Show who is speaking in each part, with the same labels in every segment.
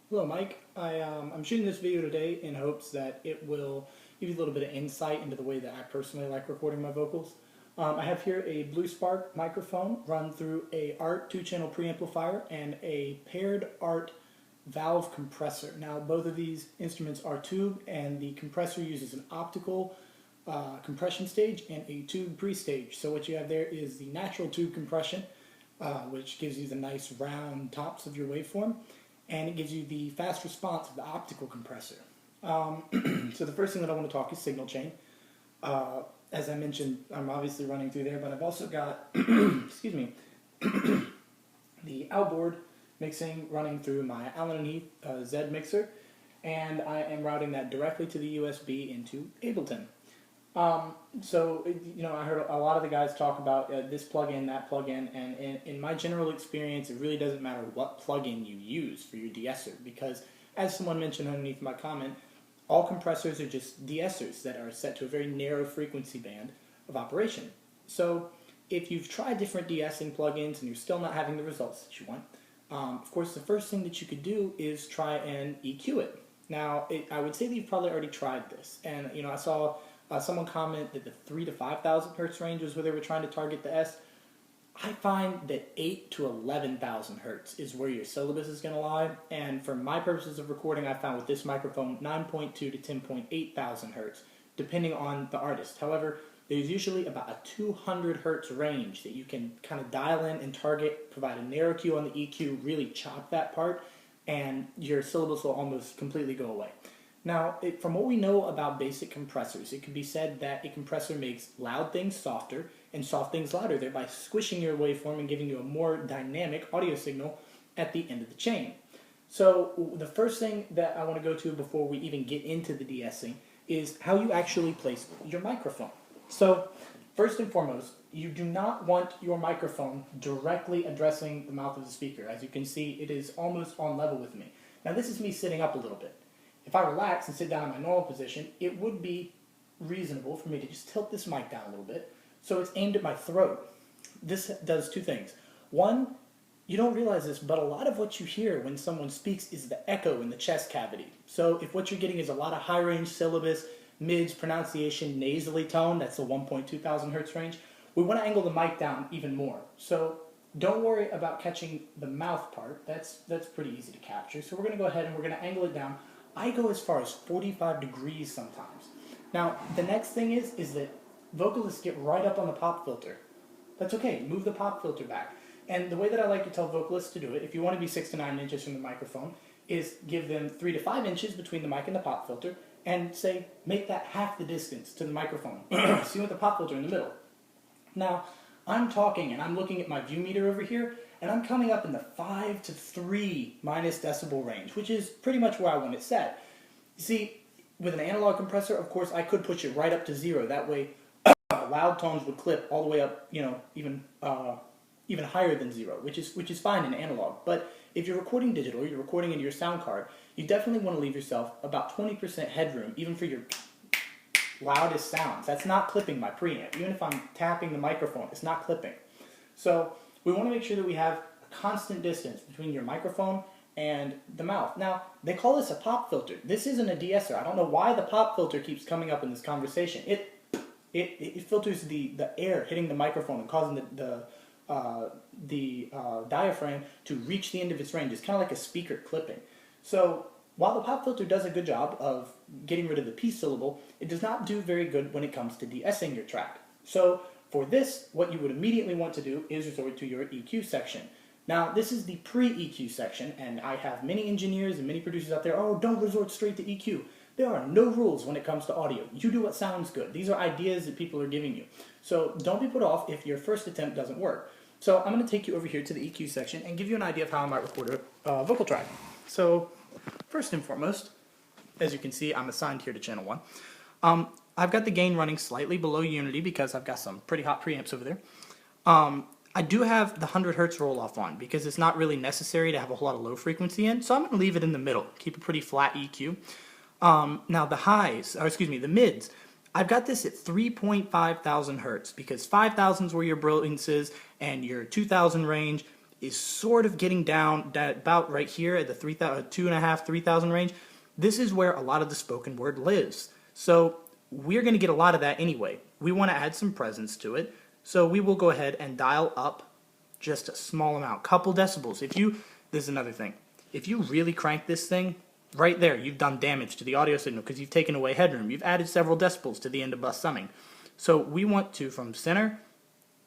Speaker 1: Hello, Mike. I'm shooting this video today in hopes that it will give you a little bit of insight into the way that I personally like recording my vocals. I have here a Blue Spark microphone run through a ART 2-channel preamplifier and a paired ART valve compressor. Now, both of these instruments are tube, and the compressor uses an optical compression stage and a tube pre-stage. So what you have there is the natural tube compression, which gives you the nice round tops of your waveform, and it gives you the fast response of the optical compressor. So the first thing that I want to talk is signal chain. As I mentioned, I'm obviously running through there, but I've also got, excuse me, the outboard mixing running through my Allen & Heath Z mixer, and I am routing that directly to the USB into Ableton. I heard a lot of the guys talk about this plugin, that plugin, and in my general experience, it really doesn't matter what plugin you use for your de-esser, because as someone mentioned underneath my comment, all compressors are just de-essers that are set to a very narrow frequency band of operation. So if you've tried different de-essing plugins and you're still not having the results that you want, of course the first thing that you could do is try and EQ it. Now, I would say that you've probably already tried this, and I saw someone comment that the 3,000 to 5,000 hertz range was where they were trying to target the S. I find that 8,000 to 11,000 hertz is where your syllabus is going to lie, and for my purposes of recording, I found with this microphone 9.2 to 10.8 thousand hertz, depending on the artist. However, there's usually about a 200 hertz range that you can kind of dial in and target, provide a narrow cue on the EQ, really chop that part, and your syllabus will almost completely go away. Now, from what we know about basic compressors, it can be said that a compressor makes loud things softer and soft things louder, thereby squishing your waveform and giving you a more dynamic audio signal at the end of the chain. So the first thing that I want to go to before we even get into the de-essing is how you actually place your microphone. So first and foremost, you do not want your microphone directly addressing the mouth of the speaker. As you can see, it is almost on level with me. Now, this is me sitting up a little bit. If I relax and sit down in my normal position, it would be reasonable for me to just tilt this mic down a little bit so it's aimed at my throat. This does two things. One, you don't realize this, but a lot of what you hear when someone speaks is the echo in the chest cavity. So if what you're getting is a lot of high-range syllabus, mids, pronunciation, nasally tone, that's the 1.2 thousand hertz range, we want to angle the mic down even more. So don't worry about catching the mouth part. That's pretty easy to capture. So we're going to go ahead and we're going to angle it down. I go as far as 45 degrees sometimes. Now, the next thing is that vocalists get right up on the pop filter. That's okay, move the pop filter back. And the way that I like to tell vocalists to do it, if you want to be 6 to 9 inches from the microphone, is give them 3 to 5 inches between the mic and the pop filter, and say, make that half the distance to the microphone. So you want the pop filter in the middle. Now, I'm talking and I'm looking at my view meter over here, and I'm coming up in the 5 to 3 minus decibel range, which is pretty much where I want it set. You see, with an analog compressor, of course, I could push it right up to 0. That way, loud tones would clip all the way up, even higher than 0, which is fine in analog. But if you're recording digital, you're recording into your sound card, you definitely want to leave yourself about 20% headroom, even for your loudest sounds. That's not clipping my preamp. Even if I'm tapping the microphone, it's not clipping. So we want to make sure that we have a constant distance between your microphone and the mouth. Now, they call this a pop filter. This isn't a de-esser. I don't know why the pop filter keeps coming up in this conversation. It filters the air hitting the microphone and causing the diaphragm to reach the end of its range. It's kind of like a speaker clipping. So while the pop filter does a good job of getting rid of the P syllable, it does not do very good when it comes to de-essing your track. So for this, what you would immediately want to do is resort to your EQ section. Now, this is the pre-EQ section, and I have many engineers and many producers out there, oh, don't resort straight to EQ. There are no rules when it comes to audio. You do what sounds good. These are ideas that people are giving you. So don't be put off if your first attempt doesn't work. So I'm going to take you over here to the EQ section and give you an idea of how I might record a vocal track. So first and foremost, as you can see, I'm assigned here to channel 1. I've got the gain running slightly below unity because I've got some pretty hot preamps over there. I do have the 100 hertz roll off on because it's not really necessary to have a whole lot of low frequency in, so I'm going to leave it in the middle, keep a pretty flat EQ. Now the mids, I've got this at 3.5 thousand hertz because 5,000 is where your brilliance is, and your 2,000 range is sort of getting down about right here at the 2.5, 3,000 range. This is where a lot of the spoken word lives. So we're going to get a lot of that anyway. We want to add some presence to it. So we will go ahead and dial up just a small amount, couple decibels. This is another thing. If you really crank this thing, right there, you've done damage to the audio signal because you've taken away headroom. You've added several decibels to the end of bus summing. So we want to, from center,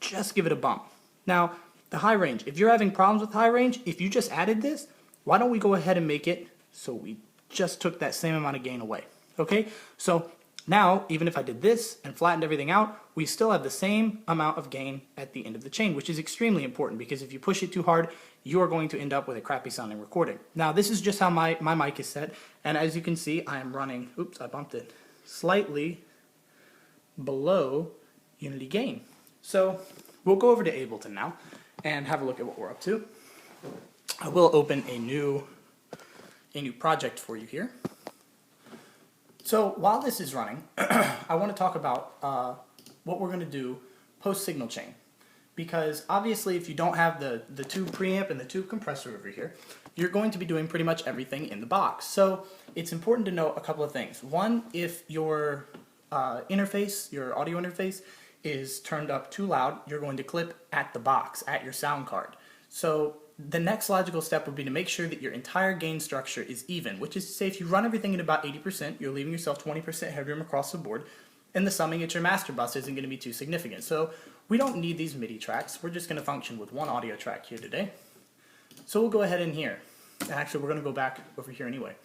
Speaker 1: just give it a bump. Now, the high range, if you're having problems with high range, if you just added this, why don't we go ahead and make it so we just took that same amount of gain away, okay? So now, even if I did this and flattened everything out, we still have the same amount of gain at the end of the chain, which is extremely important because if you push it too hard, you are going to end up with a crappy sounding recording. Now, this is just how my mic is set, and as you can see, I am running, oops, I bumped it, slightly below unity gain. So we'll go over to Ableton now and have a look at what we're up to. I will open a new project for you here. So while this is running, I want to talk about what we're going to do post signal chain. Because obviously if you don't have the tube preamp and the tube compressor over here, you're going to be doing pretty much everything in the box. So it's important to know a couple of things. One, if your interface, your audio interface, is turned up too loud, you're going to clip at the box, at your sound card. So the next logical step would be to make sure that your entire gain structure is even, which is to say if you run everything at about 80%, you're leaving yourself 20% headroom across the board, and the summing at your master bus isn't going to be too significant. So we don't need these MIDI tracks. We're just going to function with one audio track here today. So we'll go ahead in here. And actually, we're going to go back over here anyway.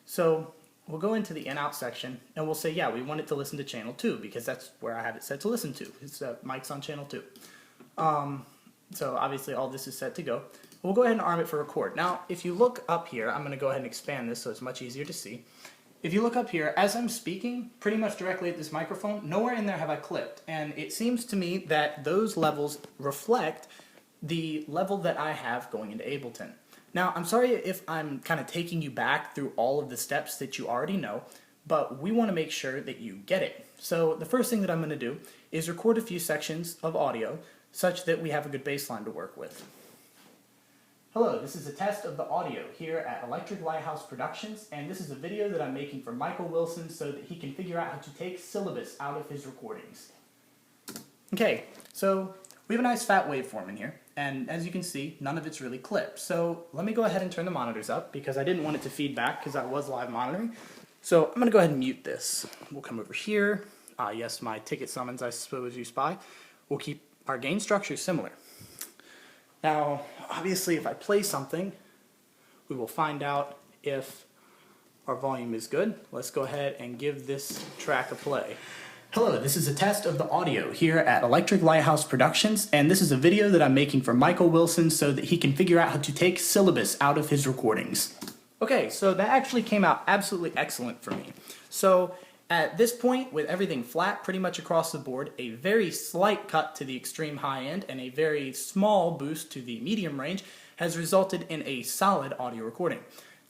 Speaker 1: So we'll go into the in-out section, and we'll say, yeah, we want it to listen to channel 2, because that's where I have it set to listen to. It's mic's on channel 2. So obviously all this is set to go. We'll go ahead and arm it for record. Now, if you look up here, I'm going to go ahead and expand this so it's much easier to see. If you look up here, as I'm speaking pretty much directly at this microphone, nowhere in there have I clipped. And it seems to me that those levels reflect the level that I have going into Ableton. Now, I'm sorry if I'm kind of taking you back through all of the steps that you already know, but we want to make sure that you get it. So the first thing that I'm going to do is record a few sections of audio such that we have a good baseline to work with. Hello, this is a test of the audio here at Electric Lighthouse Productions, and this is a video that I'm making for Michael Wilson so that he can figure out how to take syllabus out of his recordings. Okay, so we have a nice fat waveform in here, and as you can see, none of it's really clipped. So let me go ahead and turn the monitors up because I didn't want it to feed back because I was live monitoring. So I'm going to go ahead and mute this. We'll come over here. Yes, my ticket summons, I suppose you spy. We'll keep our gain structure similar. Now, obviously, if I play something, we will find out if our volume is good. Let's go ahead and give this track a play. Hello, this is a test of the audio here at Electric Lighthouse Productions, and this is a video that I'm making for Michael Wilson so that he can figure out how to take syllabus out of his recordings. Okay, so that actually came out absolutely excellent for me. So at this point, with everything flat pretty much across the board, a very slight cut to the extreme high end and a very small boost to the medium range has resulted in a solid audio recording.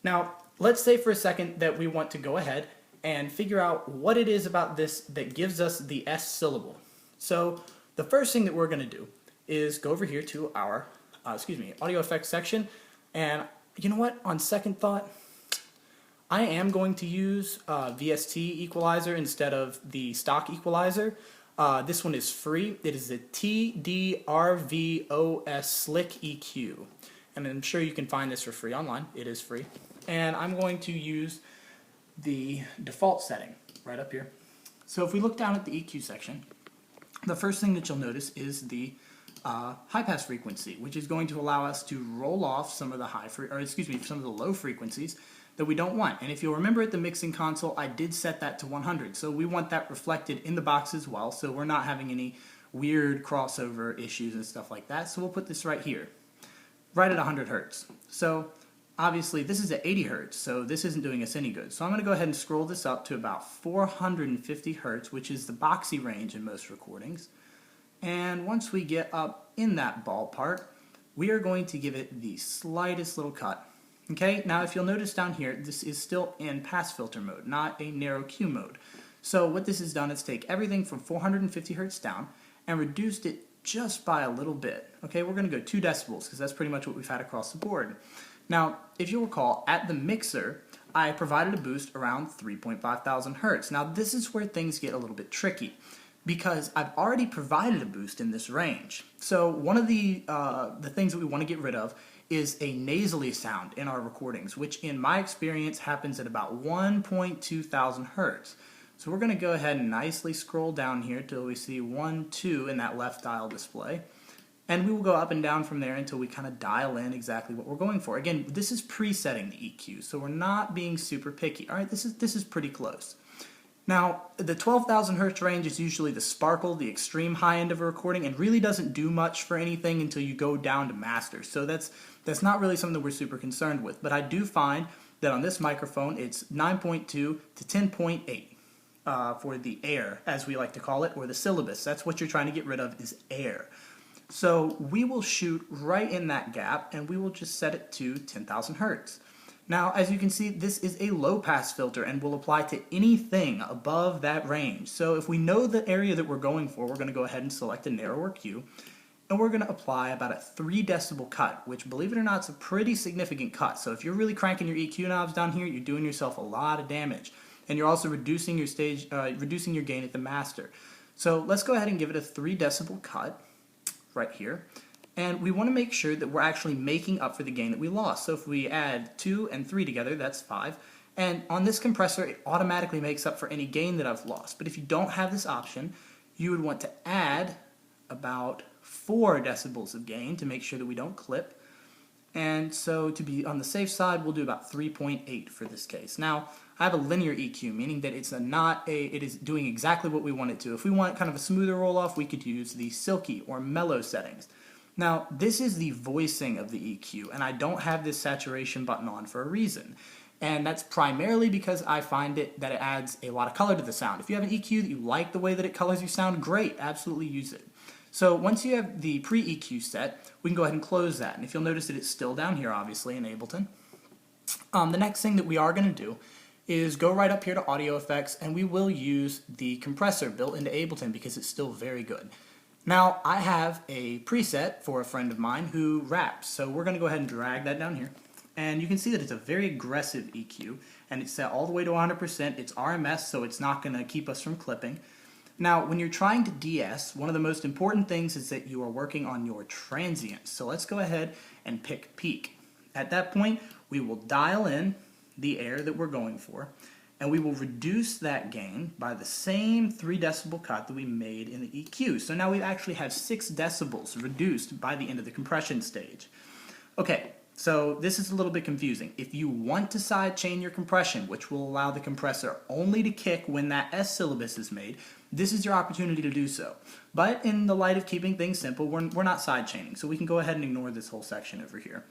Speaker 1: Now, let's say for a second that we want to go ahead and figure out what it is about this that gives us the S syllable. So the first thing that we're going to do is go over here to our audio effects section, and you know what, on second thought, I am going to use VST equalizer instead of the stock equalizer. This one is free. It is a TDRVOS Slick EQ. And I'm sure you can find this for free online. It is free. And I'm going to use the default setting right up here. So if we look down at the EQ section, the first thing that you'll notice is the high pass frequency, which is going to allow us to roll off some of the some of the low frequencies that we don't want. And if you'll remember at the mixing console, I did set that to 100. So we want that reflected in the box as well, so we're not having any weird crossover issues and stuff like that. So we'll put this right here, right at 100 hertz. So obviously this is at 80 hertz, so this isn't doing us any good. So I'm going to go ahead and scroll this up to about 450 hertz, which is the boxy range in most recordings. And once we get up in that ballpark, we are going to give it the slightest little cut. Okay, now if you'll notice down here, this is still in pass filter mode, not a narrow Q mode. So what this has done is take everything from 450 hertz down and reduced it just by a little bit. Okay, we're going to go 2 decibels because that's pretty much what we've had across the board. Now, if you'll recall, at the mixer, I provided a boost around 3.5 thousand hertz. Now, this is where things get a little bit tricky because I've already provided a boost in this range. So one of the things that we want to get rid of is a nasally sound in our recordings, which in my experience happens at about 1.2 thousand hertz. So we're going to go ahead and nicely scroll down here till we see 1, 2 in that left dial display. And we will go up and down from there until we kind of dial in exactly what we're going for. Again, this is presetting the EQ, so we're not being super picky. All right, this is pretty close. Now, the 12,000 hertz range is usually the sparkle, the extreme high end of a recording, and really doesn't do much for anything until you go down to master. So that's not really something that we're super concerned with. But I do find that on this microphone, it's 9.2 to 10.8 for the air, as we like to call it, or the syllabus. That's what you're trying to get rid of is air. So we will shoot right in that gap, and we will just set it to 10,000 hertz. Now, as you can see, this is a low-pass filter and will apply to anything above that range. So if we know the area that we're going for, we're going to go ahead and select a narrower Q, and we're going to apply about a 3 decibel cut, which, believe it or not, is a pretty significant cut. So if you're really cranking your EQ knobs down here, you're doing yourself a lot of damage, and you're also reducing your gain at the master. So let's go ahead and give it a 3 decibel cut right here. And we want to make sure that we're actually making up for the gain that we lost. So if we add 2 and 3 together, that's 5. And on this compressor, it automatically makes up for any gain that I've lost. But if you don't have this option, you would want to add about 4 decibels of gain to make sure that we don't clip. And so to be on the safe side, we'll do about 3.8 for this case. Now, I have a linear EQ, meaning that it is doing exactly what we want it to. If we want kind of a smoother roll-off, we could use the silky or mellow settings. Now, this is the voicing of the EQ, and I don't have this saturation button on for a reason. And that's primarily because I find that it adds a lot of color to the sound. If you have an EQ that you like the way that it colors your sound, great, absolutely use it. So once you have the pre-EQ set, we can go ahead and close that. And if you'll notice that it's still down here, obviously, in Ableton. The next thing that we are going to do is go right up here to Audio Effects, and we will use the compressor built into Ableton because it's still very good. Now, I have a preset for a friend of mine who raps, so we're going to go ahead and drag that down here. And you can see that it's a very aggressive EQ, and it's set all the way to 100%. It's RMS, so it's not going to keep us from clipping. Now, when you're trying to de-ess, one of the most important things is that you are working on your transients. So let's go ahead and pick peak. At that point, we will dial in the air that we're going for, and we will reduce that gain by the same 3 decibel cut that we made in the EQ. So now we actually have 6 decibels reduced by the end of the compression stage. Okay, so this is a little bit confusing. If you want to sidechain your compression, which will allow the compressor only to kick when that S syllabus is made, this is your opportunity to do so. But in the light of keeping things simple, we're not sidechaining, so we can go ahead and ignore this whole section over here.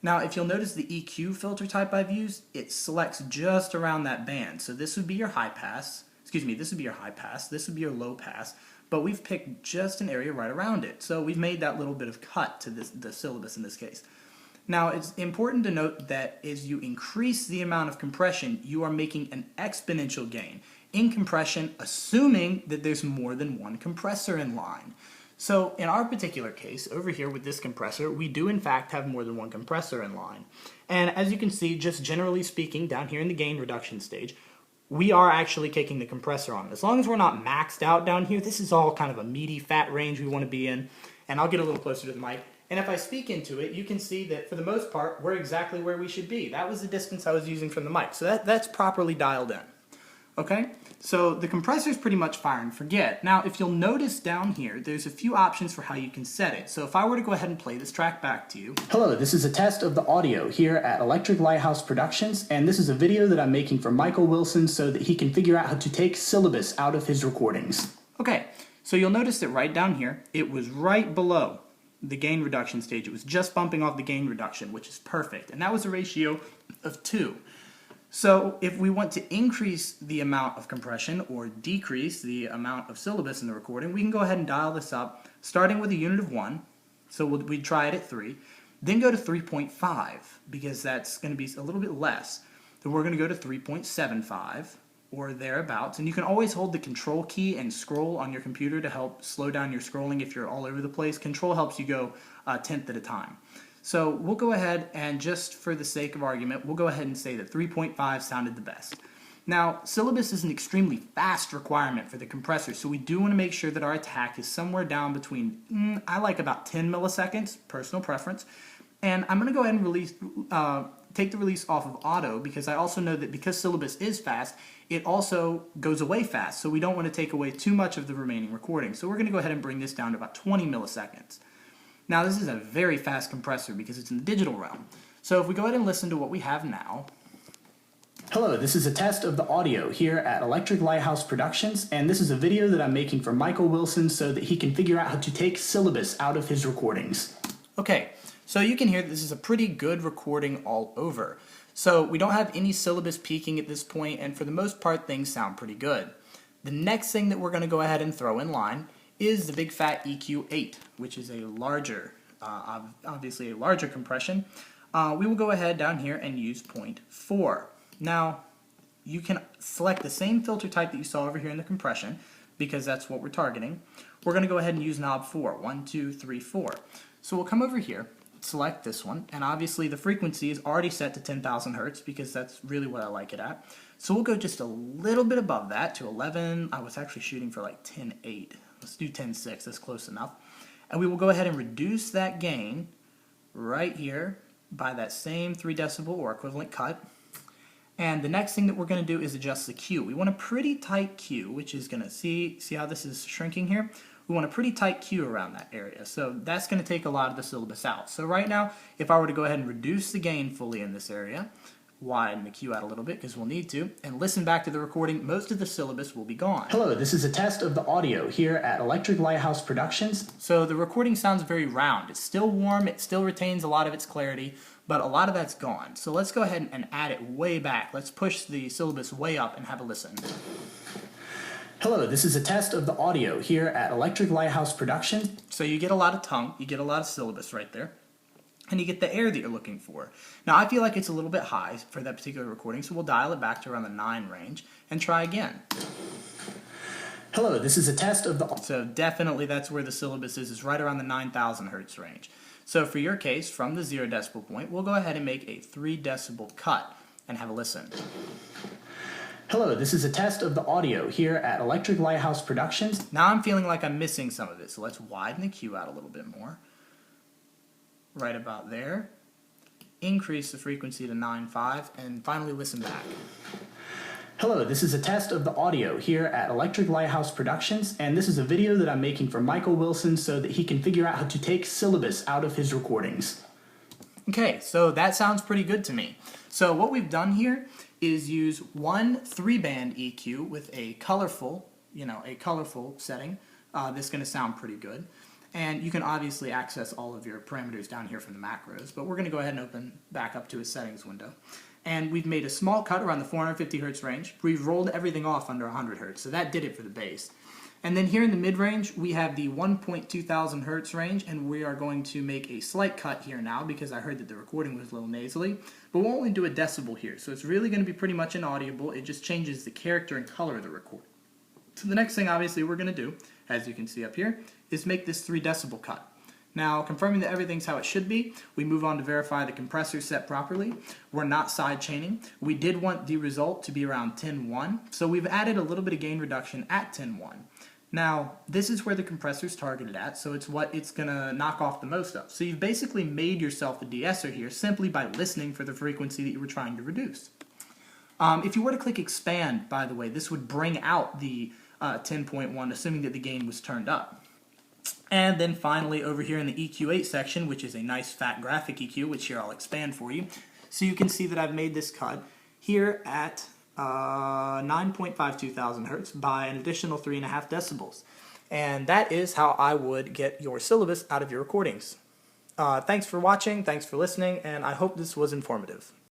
Speaker 1: Now, if you'll notice the EQ filter type I've used, it selects just around that band. So this would be your high pass, this would be your high pass, this would be your low pass, but we've picked just an area right around it. So we've made that little bit of cut to the syllabus in this case. Now, it's important to note that as you increase the amount of compression, you are making an exponential gain in compression, assuming that there's more than one compressor in line. So in our particular case, over here with this compressor, we do in fact have more than one compressor in line. And as you can see, just generally speaking, down here in the gain reduction stage, we are actually kicking the compressor on. As long as we're not maxed out down here, this is all kind of a meaty, fat range we want to be in. And I'll get a little closer to the mic. And if I speak into it, you can see that for the most part, we're exactly where we should be. That was the distance I was using from the mic. So that's properly dialed in. Okay, so the compressor is pretty much fire and forget. Now, if you'll notice down here, there's a few options for how you can set it. So if I were to go ahead and play this track back to you. Hello, this is a test of the audio here at Electric Lighthouse Productions, and this is a video that I'm making for Michael Wilson so that he can figure out how to take syllabus out of his recordings. Okay, so you'll notice that right down here, it was right below the gain reduction stage. It was just bumping off the gain reduction, which is perfect, and that was a ratio of 2. So if we want to increase the amount of compression or decrease the amount of syllabus in the recording, we can go ahead and dial this up, starting with a unit of 1. So we'd try it at 3. Then go to 3.5, because that's going to be a little bit less. Then we're going to go to 3.75, or thereabouts. And you can always hold the control key and scroll on your computer to help slow down your scrolling if you're all over the place. Control helps you go a tenth at a time. So we'll go ahead and, just for the sake of argument, we'll go ahead and say that 3.5 sounded the best. Now, syllabus is an extremely fast requirement for the compressor, so we do want to make sure that our attack is somewhere down between, I like about 10 milliseconds, personal preference, and I'm going to go ahead and take the release off of auto, because I also know that because syllabus is fast, it also goes away fast, so we don't want to take away too much of the remaining recording. So we're going to go ahead and bring this down to about 20 milliseconds. Now, this is a very fast compressor because it's in the digital realm. So if we go ahead and listen to what we have now.
Speaker 2: Hello, this is a test of the audio here at Electric Lighthouse Productions, and this is a video that I'm making for Michael Wilson so that he can figure out how to take syllabus out of his recordings.
Speaker 1: Okay, so you can hear that this is a pretty good recording all over. So we don't have any syllabus peaking at this point, and for the most part things sound pretty good. The next thing that we're going to go ahead and throw in line is the big fat EQ8, which is a larger, obviously a larger compression. We will go ahead down here and use 0.4. Now, you can select the same filter type that you saw over here in the compression, because that's what we're targeting. We're going to go ahead and use knob 4, 1, 2, 3, 4. So we'll come over here, select this one, and obviously the frequency is already set to 10,000 hertz because that's really what I like it at. So we'll go just a little bit above that to 11. I was actually shooting for like 10.8. Let's do 10.6, that's close enough. And we will go ahead and reduce that gain right here by that same 3 decibel or equivalent cut. And the next thing that we're going to do is adjust the Q. We want a pretty tight Q, which is going to, see how this is shrinking here? We want a pretty tight Q around that area. So that's going to take a lot of the syllabus out. So right now, if I were to go ahead and reduce the gain fully in this area, widen the Q out a little bit because we'll need to, and listen back to the recording, most of the syllabus will be gone.
Speaker 2: Hello, this is a test of the audio here at Electric Lighthouse Productions.
Speaker 1: So the recording sounds very round. It's still warm, it still retains a lot of its clarity, but a lot of that's gone. So let's go ahead and add it way back. Let's push the syllabus way up and have a listen.
Speaker 2: Hello, this is a test of the audio here at Electric Lighthouse Productions.
Speaker 1: So you get a lot of tongue, you get a lot of syllabus right there, and you get the air that you're looking for. Now I feel like it's a little bit high for that particular recording, so we'll dial it back to around the 9 range and try again.
Speaker 2: Hello, this is a test of the...
Speaker 1: So definitely that's where the syllabus is right around the 9,000 hertz range. So for your case, from the 0 decibel point, we'll go ahead and make a 3 decibel cut and have a listen.
Speaker 2: Hello, this is a test of the audio here at Electric Lighthouse Productions.
Speaker 1: Now I'm feeling like I'm missing some of it, so let's widen the Q out a little bit more. Right about there. Increase the frequency to 9.5, and finally listen back.
Speaker 2: Hello, this is a test of the audio here at Electric Lighthouse Productions, and this is a video that I'm making for Michael Wilson so that he can figure out how to take syllabus out of his recordings.
Speaker 1: Okay, so that sounds pretty good to me. So what we've done here is use one 3-band EQ with a colorful, setting. This is going to sound pretty good. And you can obviously access all of your parameters down here from the macros, but we're going to go ahead and open back up to a settings window. And we've made a small cut around the 450 hertz range. We've rolled everything off under 100 hertz, so that did it for the bass. And then here in the mid-range, we have the 1.2 thousand hertz range, and we are going to make a slight cut here now because I heard that the recording was a little nasally. But we'll only do a decibel here, so it's really going to be pretty much inaudible. It just changes the character and color of the recording. So the next thing, obviously, we're going to do, as you can see up here, is make this 3 decibel cut. Now, confirming that everything's how it should be, we move on to verify the compressor set properly. We're not side chaining. We did want the result to be around 10.1, so we've added a little bit of gain reduction at 10.1. Now, this is where the compressor's targeted at, so it's what it's going to knock off the most of. So you've basically made yourself a de-esser here simply by listening for the frequency that you were trying to reduce. If you were to click expand, by the way, this would bring out the 10.1, assuming that the gain was turned up. And then finally over here in the EQ8 section, which is a nice fat graphic EQ, which here I'll expand for you. So you can see that I've made this cut here at 9.52 thousand hertz by an additional 3.5 decibels. And that is how I would get your syllabus out of your recordings. Thanks for watching, thanks for listening, and I hope this was informative.